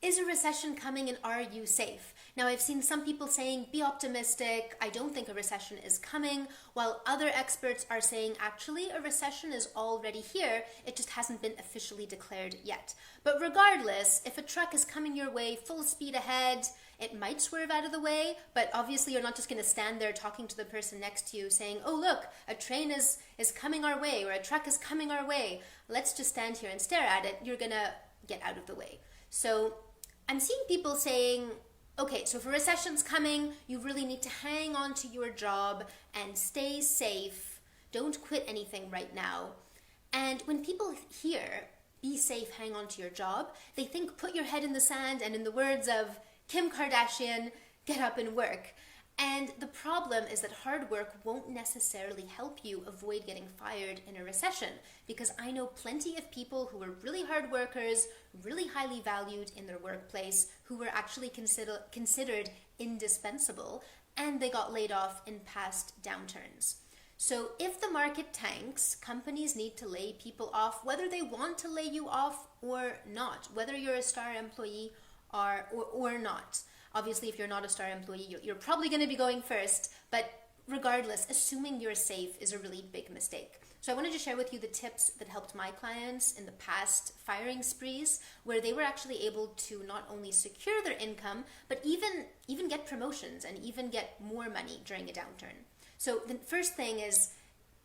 Is a recession coming and are you safe? Now, I've seen some people saying, be optimistic, I don't think a recession is coming, while other experts are saying, actually, a recession is already here, it just hasn't been officially declared yet. But regardless, if a truck is coming your way full speed ahead, it might swerve out of the way, but obviously you're not just going to stand there talking to the person next to you saying, oh look, a train is coming our way, or a truck is coming our way. Let's just stand here and stare at it. You're going to get out of the way. So I'm seeing people saying, okay, so if a recession's coming, you really need to hang on to your job and stay safe. Don't quit anything right now. And when people hear, be safe, hang on to your job, they think put your head in the sand and, in the words of Kim Kardashian, get up and work. And the problem is that hard work won't necessarily help you avoid getting fired in a recession, because I know plenty of people who were really hard workers, really highly valued in their workplace, who were actually considered indispensable, and they got laid off in past downturns. So if the market tanks, companies need to lay people off, whether they want to lay you off or not, whether you're a star employee or not. Obviously, if you're not a star employee, you're probably going to be going first, but regardless, assuming you're safe is a really big mistake. So I wanted to share with you the tips that helped my clients in the past firing sprees, where they were actually able to not only secure their income, but even get promotions and even get more money during a downturn. So the first thing is,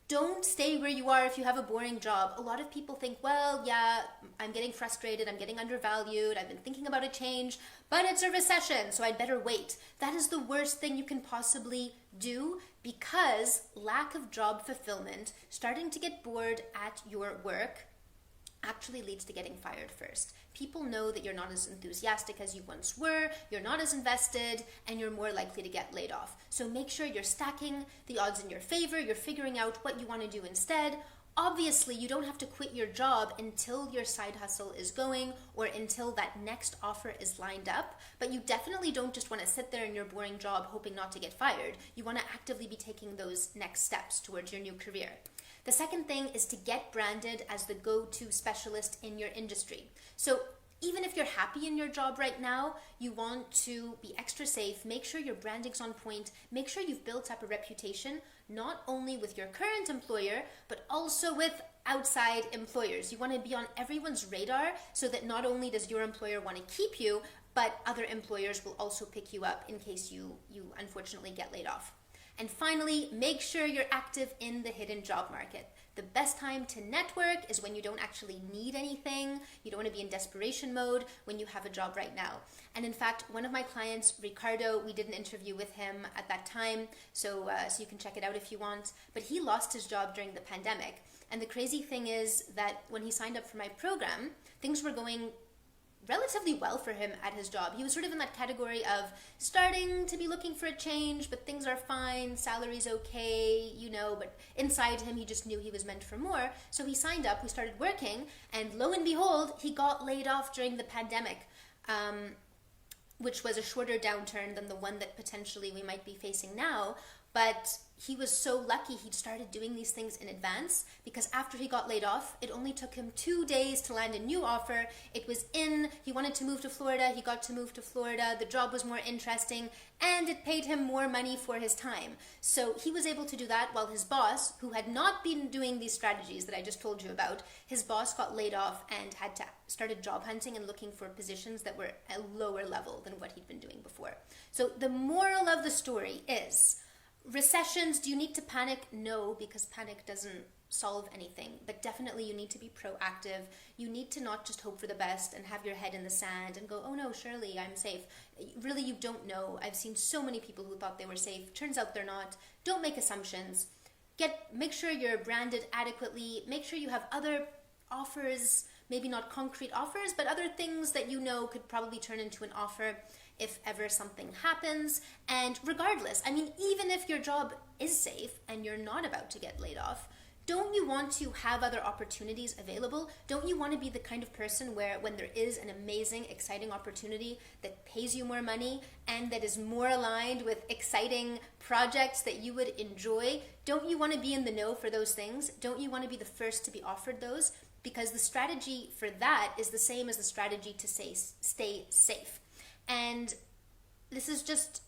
don't stay where you are if you have a boring job. A lot of people think, well, yeah, I'm getting frustrated, I'm getting undervalued, I've been thinking about a change, but it's a recession, so I'd better wait. That is the worst thing you can possibly do, because lack of job fulfillment, starting to get bored at your work, actually leads to getting fired first. People know that you're not as enthusiastic as you once were, you're not as invested, and you're more likely to get laid off. So make sure you're stacking the odds in your favor, you're figuring out what you want to do instead. Obviously, you don't have to quit your job until your side hustle is going or until that next offer is lined up, but you definitely don't just want to sit there in your boring job hoping not to get fired. You want to actively be taking those next steps towards your new career. The second thing is to get branded as the go-to specialist in your industry. So even if you're happy in your job right now, you want to be extra safe, make sure your branding's on point, make sure you've built up a reputation, not only with your current employer, but also with outside employers. You want to be on everyone's radar so that not only does your employer want to keep you, but other employers will also pick you up in case you unfortunately get laid off. And finally, make sure you're active in the hidden job market. The best time to network is when you don't actually need anything. You don't want to be in desperation mode when you have a job right now. And in fact, one of my clients, Ricardo, we did an interview with him at that time, so you can check it out if you want, but he lost his job during the pandemic. And the crazy thing is that when he signed up for my program, things were going relatively well for him at his job. He was sort of in that category of starting to be looking for a change, but things are fine, salary's okay, but inside him he just knew he was meant for more. So he signed up, we started working, and lo and behold, he got laid off during the pandemic, which was a shorter downturn than the one that potentially we might be facing now. But he was so lucky he'd started doing these things in advance, because after he got laid off, it only took him 2 days to land a new offer. It was he wanted to move to Florida, he got to move to Florida, the job was more interesting, and it paid him more money for his time. So he was able to do that while his boss, who had not been doing these strategies that I just told you about, his boss got laid off and had to started job hunting and looking for positions that were at a lower level than what he'd been doing before. So the moral of the story is, recessions, do you need to panic? No, because panic doesn't solve anything, but definitely you need to be proactive. You need to not just hope for the best and have your head in the sand and go, oh no, surely I'm safe. Really, you don't know. I've seen so many people who thought they were safe. Turns out they're not. Don't make assumptions. Make sure you're branded adequately. Make sure you have other offers, maybe not concrete offers, but other things that could probably turn into an offer if ever something happens. And regardless, even if your job is safe and you're not about to get laid off, don't you want to have other opportunities available? Don't you want to be the kind of person where when there is an amazing, exciting opportunity that pays you more money and that is more aligned with exciting projects that you would enjoy, don't you want to be in the know for those things? Don't you want to be the first to be offered those? because the strategy for that is the same as the strategy to stay safe. And this is just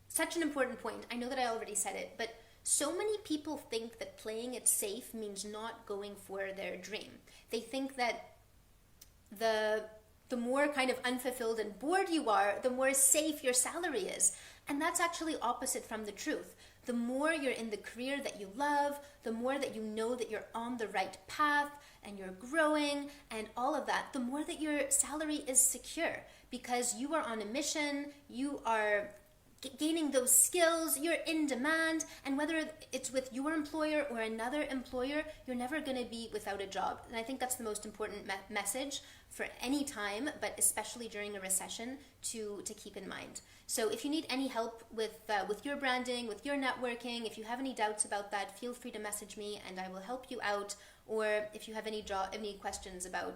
such an important point. I know that I already said it, but so many people think that playing it safe means not going for their dream. They think that the more kind of unfulfilled and bored you are, the more safe your salary is. And that's actually opposite from the truth. The more you're in the career that you love, the more that you know that you're on the right path and you're growing and all of that, the more that your salary is secure, because you are on a mission, you are gaining those skills, you're in demand, and whether it's with your employer or another employer, you're never going to be without a job. And I think that's the most important message for any time, but especially during a recession, to keep in mind. So if you need any help with your branding, with your networking, if you have any doubts about that, feel free to message me and I will help you out. Or if you have any questions about,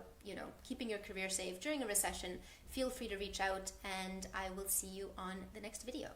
keeping your career safe during a recession, feel free to reach out and I will see you on the next video.